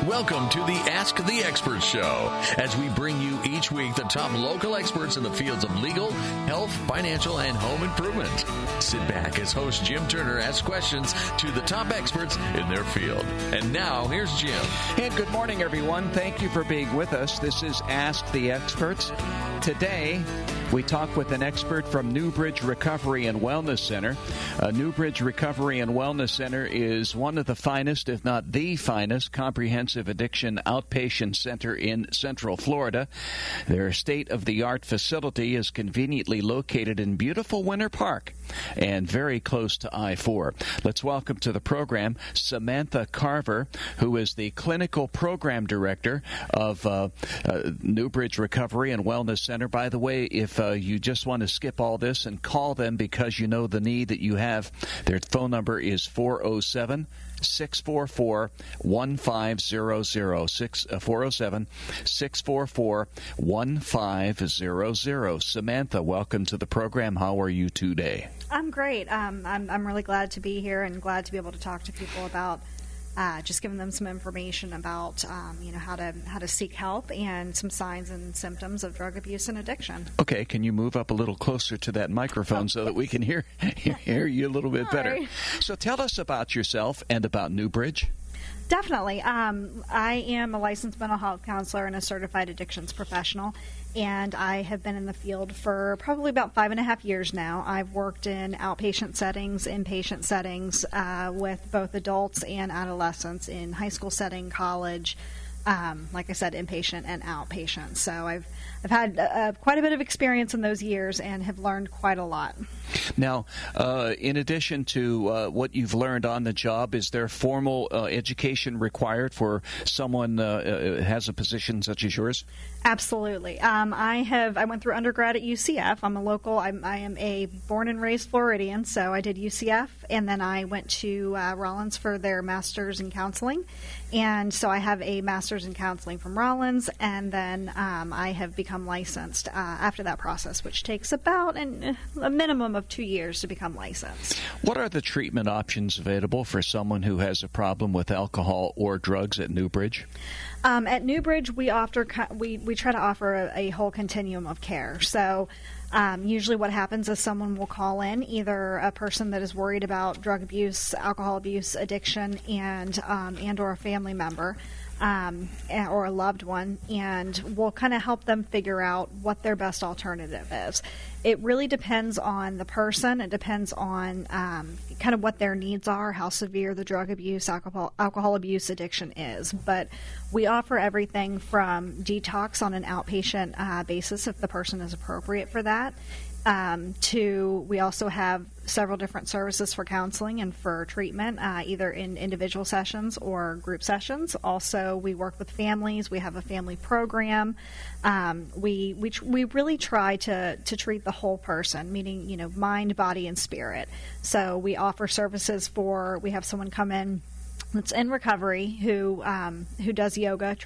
Welcome to the Ask the Expert Show, as we bring you each week the top local experts in the fields of legal, health, financial, and home improvement. Sit back as host Jim Turner asks questions to the top experts in their field. And now, here's Jim. And good morning, everyone. Thank you for being with us. This is Ask the Experts. Today, we talk with an expert from Newbridge Recovery and Wellness Center. Newbridge Recovery and Wellness Center is one of the finest, if not the finest, comprehensive addiction outpatient center in Central Florida. Their state-of-the-art facility is conveniently located in beautiful Winter Park and very close to I-4. Let's welcome to the program Samantha Carver, who is the Clinical Program Director of Newbridge Recovery and Wellness Center. By the way, if you just want to skip all this and call them because you know the need that you have, their phone number is 407-644-1500, 407-644-1500. Samantha, welcome to the program. How are you today? I'm great. I'm really glad to be here and glad to be able to talk to people about just giving them some information about how to seek help and some signs and symptoms of drug abuse and addiction. Okay, can you move up a little closer to that microphone so that we can hear you a little bit better? Right. So tell us about yourself and about Newbridge. Definitely. I am a licensed mental health counselor and a certified addictions professional, and I have been in the field for probably about 5.5 years now. I've worked in outpatient settings, inpatient settings, with both adults and adolescents in high school setting, college, like I said, inpatient and outpatient. So I've had quite a bit of experience in those years and have learned quite a lot. Now, in addition to what you've learned on the job, is there formal education required for someone has a position such as yours? Absolutely. I went through undergrad at UCF. I'm a local. I am a born and raised Floridian, so I did UCF, and then I went to Rollins for their master's in counseling, and so I have a master's in counseling from Rollins, and then I have become licensed after that process, which takes about a minimum of 2 years to become licensed. What are the treatment options available for someone who has a problem with alcohol or drugs at Newbridge? At Newbridge, we try to offer a whole continuum of care. So usually what happens is someone will call in, either a person that is worried about drug abuse, alcohol abuse, addiction, and or a family member. Or a loved one, and we'll kind of help them figure out what their best alternative is. It really depends on the person. It depends on kind of what their needs are, how severe the drug abuse, alcohol abuse addiction is. But we offer everything from detox on an outpatient basis if the person is appropriate for that, to we also have several different services for counseling and for treatment, either in individual sessions or group sessions. Also, we work with families. We have a family program. We really try to treat the whole person, meaning mind, body, and spirit. So we offer services we have someone come in that's in recovery who does yoga,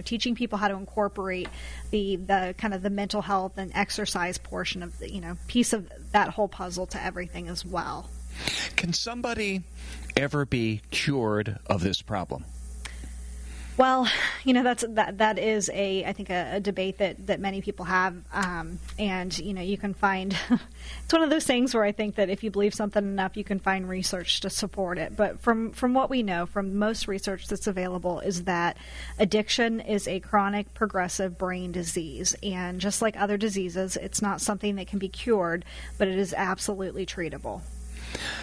teaching people how to incorporate the kind of the mental health and exercise portion of the piece of that whole puzzle to everything as well. Can somebody ever be cured of this problem? Well, that is I think a debate that many people have, and you can find it's one of those things where I think that if you believe something enough, you can find research to support it. But from what we know, from most research that's available, is that addiction is a chronic progressive brain disease, and just like other diseases, it's not something that can be cured, but it is absolutely treatable.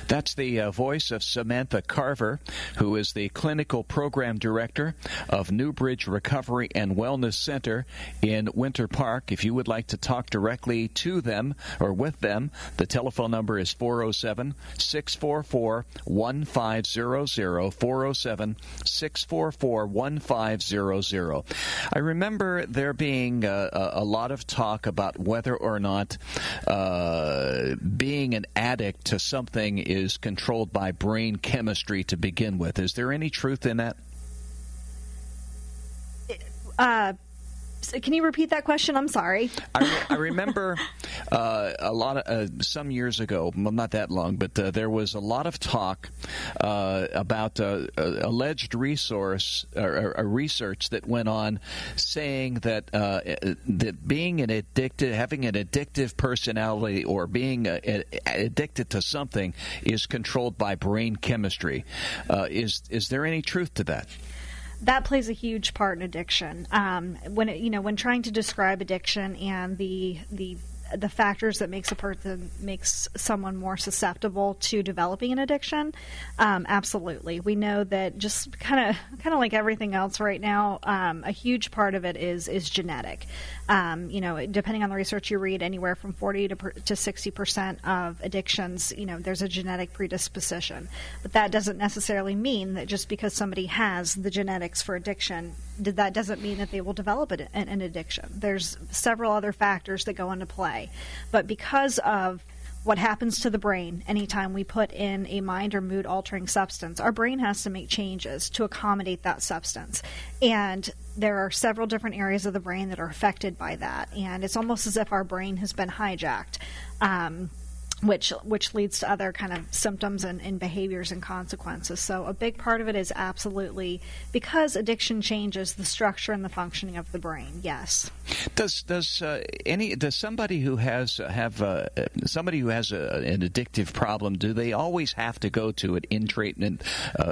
That's the voice of Samantha Carver, who is the Clinical Program Director of Newbridge Recovery and Wellness Center in Winter Park. If you would like to talk directly to them or with them, the telephone number is 407-644-1500, 407-644-1500. I remember there being a lot of talk about whether or not being an addict to something is controlled by brain chemistry to begin with. Is there any truth in that? Can you repeat that question? I'm sorry. I remember a lot of some years ago, well, not that long, but there was a lot of talk about alleged research that went on saying that that being having an addictive personality or being addicted to something is controlled by brain chemistry. Is there any truth to that? That plays a huge part in addiction. When trying to describe addiction and the factors that makes someone more susceptible to developing an addiction, absolutely. We know that just kind of like everything else right now, a huge part of it is genetic. Depending on the research you read, anywhere from 40 to 60% of addictions, there's a genetic predisposition. But that doesn't necessarily mean that just because somebody has the genetics for addiction, that doesn't mean that they will develop an addiction. There's several other factors that go into play. But because of what happens to the brain anytime we put in a mind or mood altering substance, our brain has to make changes to accommodate that substance. And there are several different areas of the brain that are affected by that. And it's almost as if our brain has been hijacked, which leads to other kind of symptoms and behaviors and consequences. So a big part of it is absolutely because addiction changes the structure and the functioning of the brain. Yes. Does somebody who has an addictive problem, do they always have to go to an in-treatment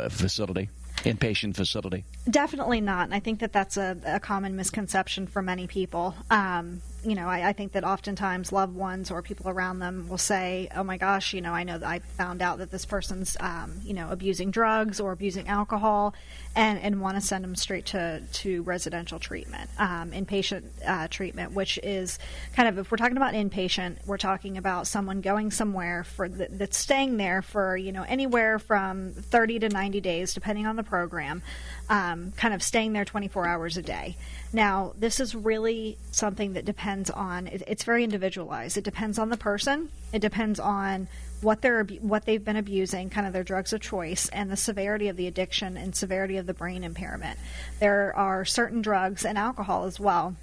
facility? Inpatient facility? Definitely not. And I think that that's a common misconception for many people. I think that oftentimes loved ones or people around them will say, oh my gosh, I know that I found out that this person's, abusing drugs or abusing alcohol and want to send them straight to residential treatment, inpatient treatment, which is kind of, if we're talking about inpatient, we're talking about someone going somewhere that's staying there for, anywhere from 30 to 90 days, depending on the program, kind of staying there 24 hours a day. Now, this is really something that depends on, it's very individualized. It depends on the person. It depends on what they've been abusing, kind of their drugs of choice, and the severity of the addiction and severity of the brain impairment. There are certain drugs and alcohol as well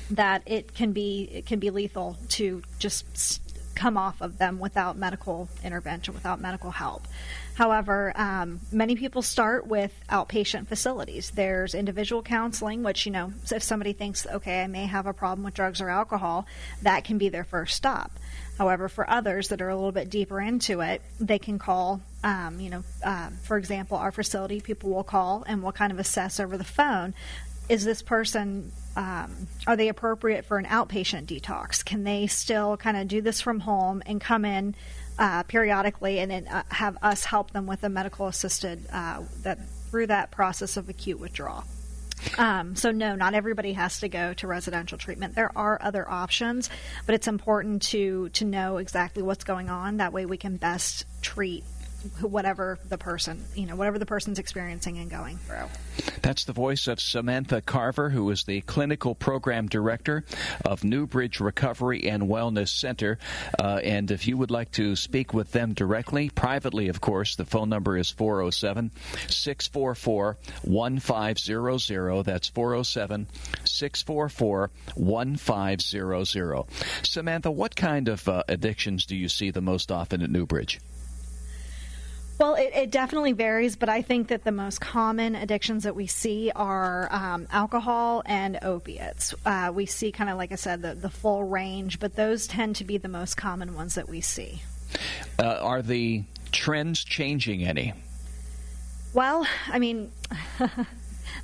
that it can be lethal to just come off of them without medical intervention, without medical help. However, many people start with outpatient facilities. There's individual counseling, which, if somebody thinks, okay, I may have a problem with drugs or alcohol, that can be their first stop. However, for others that are a little bit deeper into it, they can call, for example, our facility, people will call and we'll kind of assess over the phone, is this person, are they appropriate for an outpatient detox? Can they still kind of do this from home and come in periodically and then have us help them with a medical assisted through that process of acute withdrawal? So no, not everybody has to go to residential treatment. There are other options, but it's important to know exactly what's going on. That way we can best treat whatever the person's experiencing and going through. That's the voice of Samantha Carver, who is the Clinical Program Director of Newbridge Recovery and Wellness Center. And if you would like to speak with them directly, privately, of course, the phone number is 407-644-1500. That's 407-644-1500. Samantha, what kind of addictions do you see the most often at Newbridge? Well, it definitely varies, but I think that the most common addictions that we see are alcohol and opiates. We see kind of, like I said, the full range, but those tend to be the most common ones that we see. Are the trends changing any? Well, I mean,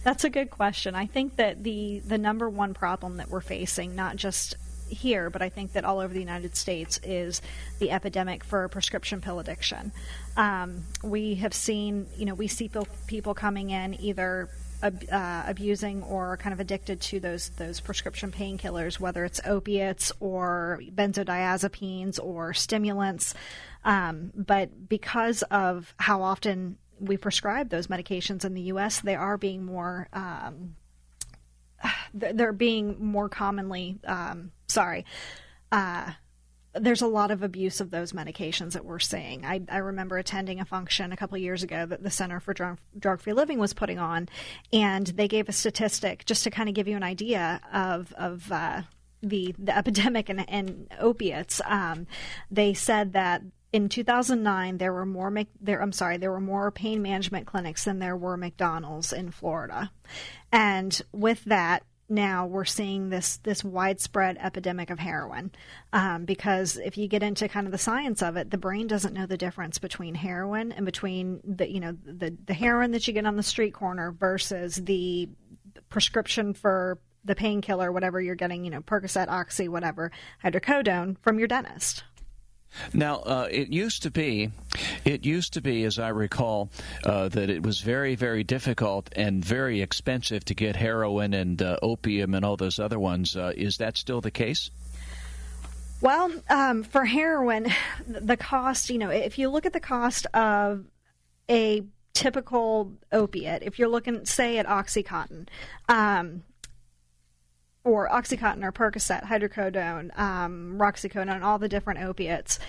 that's a good question. I think that the number one problem that we're facing, not just here, but I think that all over the United States, is the epidemic for prescription pill addiction. We have seen, we see people coming in either abusing or kind of addicted to those prescription painkillers, whether it's opiates or benzodiazepines or stimulants. But because of how often we prescribe those medications in the U.S., they are being more they're being more commonly there's a lot of abuse of those medications that we're seeing. I remember attending a function a couple of years ago that the Center for Drug-Free Living was putting on, and they gave a statistic just to kind of give you an idea of the epidemic and opiates. They said that in 2009 there were more pain management clinics than there were McDonald's in Florida, and with that, now we're seeing this widespread epidemic of heroin, because if you get into kind of the science of it, the brain doesn't know the difference between heroin and between the heroin that you get on the street corner versus the prescription for the painkiller, whatever you're getting, Percocet, Oxy, whatever, hydrocodone from your dentist. Now, it used to be, as I recall, that it was very, very difficult and very expensive to get heroin and opium and all those other ones. Is that still the case? Well, for heroin, the cost, if you look at the cost of a typical opiate, if you're looking, say, at Oxycontin, or Percocet, hydrocodone, roxicodone, all the different opiates.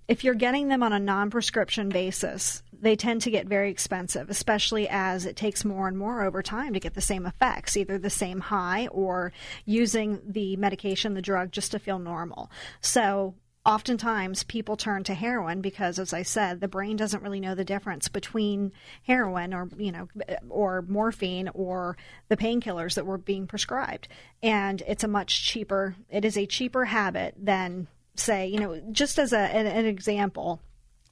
If you're getting them on a non-prescription basis, they tend to get very expensive, especially as it takes more and more over time to get the same effects, either the same high or using the medication, the drug, just to feel normal. So oftentimes people turn to heroin because, as I said, the brain doesn't really know the difference between heroin or morphine or the painkillers that were being prescribed. And it is a cheaper habit than, say, just as an example,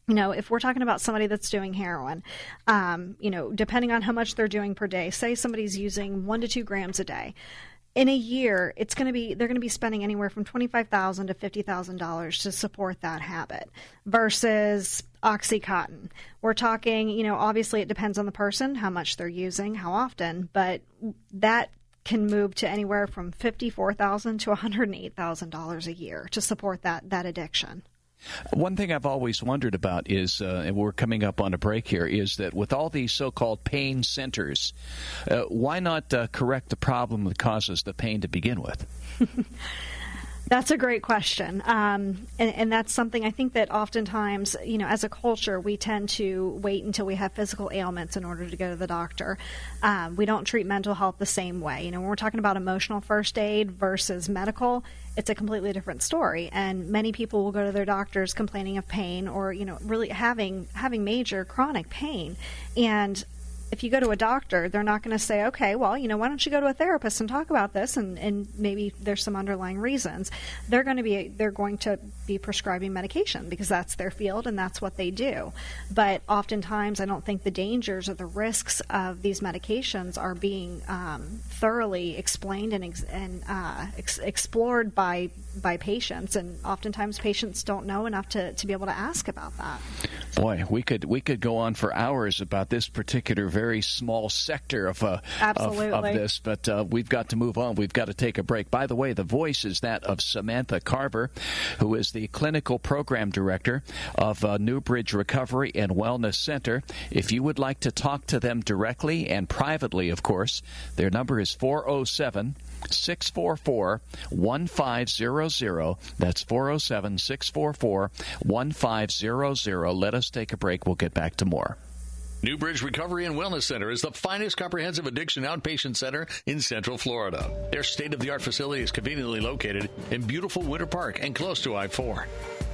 if we're talking about somebody that's doing heroin, depending on how much they're doing per day, say somebody's using 1 to 2 grams a day. In a year, they're going to be spending anywhere from $25,000 to $50,000 to support that habit versus Oxycontin. We're talking, obviously it depends on the person, how much they're using, how often, but that can move to anywhere from $54,000 to $108,000 a year to support that addiction. One thing I've always wondered about is, and we're coming up on a break here, is that with all these so-called pain centers, why not correct the problem that causes the pain to begin with? That's a great question. And that's something I think that oftentimes, as a culture, we tend to wait until we have physical ailments in order to go to the doctor. We don't treat mental health the same way. When we're talking about emotional first aid versus medical, it's a completely different story. And many people will go to their doctors complaining of pain or, really having major chronic pain. And if you go to a doctor, they're not going to say, okay, well, why don't you go to a therapist and talk about this, and maybe there's some underlying reasons. They're going to be prescribing medication because that's their field and that's what they do. But oftentimes, I don't think the dangers or the risks of these medications are being thoroughly explained and explored by patients, and oftentimes patients don't know enough to be able to ask about that. Boy, we could go on for hours about this particular very small sector of this, but we've got to move on. We've got to take a break. By the way, the voice is that of Samantha Carver, who is the Clinical Program Director of Newbridge Recovery and Wellness Center. If you would like to talk to them directly and privately, of course, their number is 407-644-1500. That's 407-644-1500. Let us take a break. We'll get back to more. Newbridge Recovery and Wellness Center is the finest comprehensive addiction outpatient center in Central Florida. Their state-of-the-art facility is conveniently located in beautiful Winter Park and close to I-4.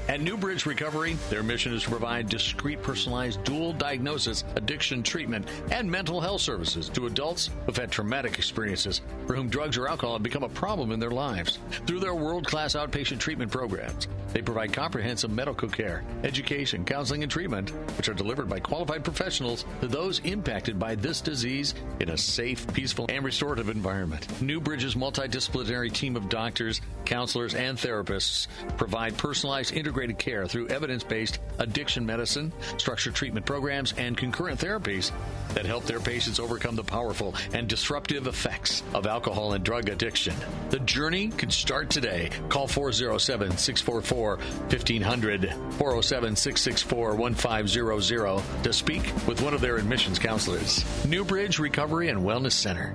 At Newbridge Recovery, their mission is to provide discreet, personalized, dual diagnosis, addiction treatment, and mental health services to adults who've had traumatic experiences for whom drugs or alcohol have become a problem in their lives. Through their world-class outpatient treatment programs, they provide comprehensive medical care, education, counseling, and treatment, which are delivered by qualified professionals to those impacted by this disease in a safe, peaceful, and restorative environment. Newbridge's multidisciplinary team of doctors, counselors, and therapists provide personalized, integrated care through evidence-based addiction medicine, structured treatment programs, and concurrent therapies that help their patients overcome the powerful and disruptive effects of alcohol and drug addiction. The journey can start today. Call 407-644-1500, 407-664-1500 to speak with one of their admissions counselors. Newbridge Recovery and Wellness Center.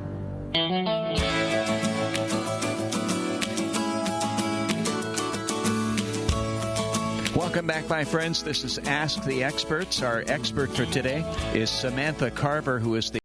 Welcome back, my friends. This is Ask the Experts. Our expert for today is Samantha Carver, who is the